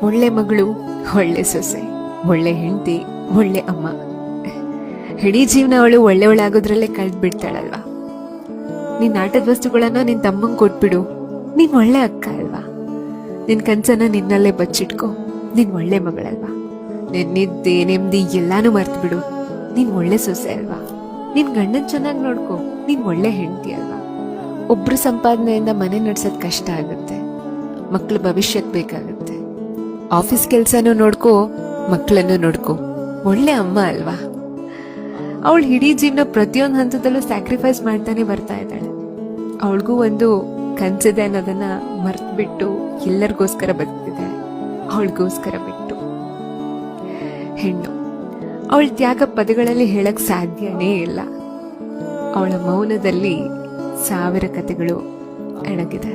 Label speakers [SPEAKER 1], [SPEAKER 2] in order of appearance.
[SPEAKER 1] ಒಳ್ಳೆ ಮಗಳು, ಒಳ್ಳೆ ಸೊಸೆ, ಒಳ್ಳೆ ಹೆಂಡತಿ, ಒಳ್ಳೆ ಅಮ್ಮ. ಇಡೀ ಜೀವನ ಅವಳು ಒಳ್ಳೆಯವಳಾಗೋದ್ರಲ್ಲೇ ಕಳೆದು ಬಿಡ್ತಾಳಲ್ವಾ. ನಿನ್ ಆಟದ ವಸ್ತುಗಳನ್ನ ನಿನ್ ತಮ್ಮಂಗ್ ಕೊಟ್ಬಿಡು, ನೀನ್ ಒಳ್ಳೆ ಅಕ್ಕ ಅಲ್ವಾ. ನಿನ್ ಕನ್ಸನ್ನ ನಿನ್ನಲ್ಲೇ ಬಚ್ಚಿಟ್ಕೋ, ನೀನ್ ಒಳ್ಳೆ ಮಗಳಲ್ವಾ. ನಿನ್ ನಿದ್ದೆ ನೆಮ್ಮದಿ ಎಲ್ಲಾನು ಮರ್ತು ಬಿಡು, ನೀನ್ ಒಳ್ಳೆ ಸೊಸೆ ಅಲ್ವಾ. ನಿನ್ ಗಂಡನ್ ಚೆನ್ನಾಗಿ ನೋಡ್ಕೋ, ನೀನ್ ಒಳ್ಳೆ ಹೆಂಡತಿ ಅಲ್ವಾ. ಒಬ್ರು ಸಂಪಾದನೆಯಿಂದ ಮನೆ ನಡ್ಸೋದ್ ಕಷ್ಟ ಆಗುತ್ತೆ, ಮಕ್ಳ ಭವಿಷ್ಯಕ್ ಬೇಕಾಗುತ್ತೆ. ಆಫೀಸ್ ಕೆಲ್ಸನೂ ನೋಡ್ಕೋ, ಮಕ್ಕಳನ್ನು ನೋಡ್ಕೋ, ಒಳ್ಳೆ ಅಮ್ಮ ಅಲ್ವಾ. ಅವಳು ಇಡೀ ಜೀವನ ಪ್ರತಿಯೊಂದು ಹಂತದಲ್ಲೂ ಸ್ಯಾಕ್ರಿಫೈಸ್ ಮಾಡ್ತಾನೆ ಬರ್ತಾ ಇದ್ದಾಳೆ. ಅವಳಿಗೂ ಒಂದು ಕನ್ಸಿದೆ ಅನ್ನೋದನ್ನ ಮರ್ತು ಬಿಟ್ಟು ಎಲ್ಲರಿಗೋಸ್ಕರ ಬದುಕ್ತಿದ್ದಾಳೆ, ಅವಳಿಗೋಸ್ಕರ ಬಿಟ್ಟು. ಹೆಣ್ಣು ಅವಳ ತ್ಯಾಗ ಪದಗಳಲ್ಲಿ ಹೇಳಕ್ ಸಾಧ್ಯನೇ ಇಲ್ಲ. ಅವಳ ಮೌನದಲ್ಲಿ 1000 ಕಥೆಗಳು ಅಡಗಿದೆ.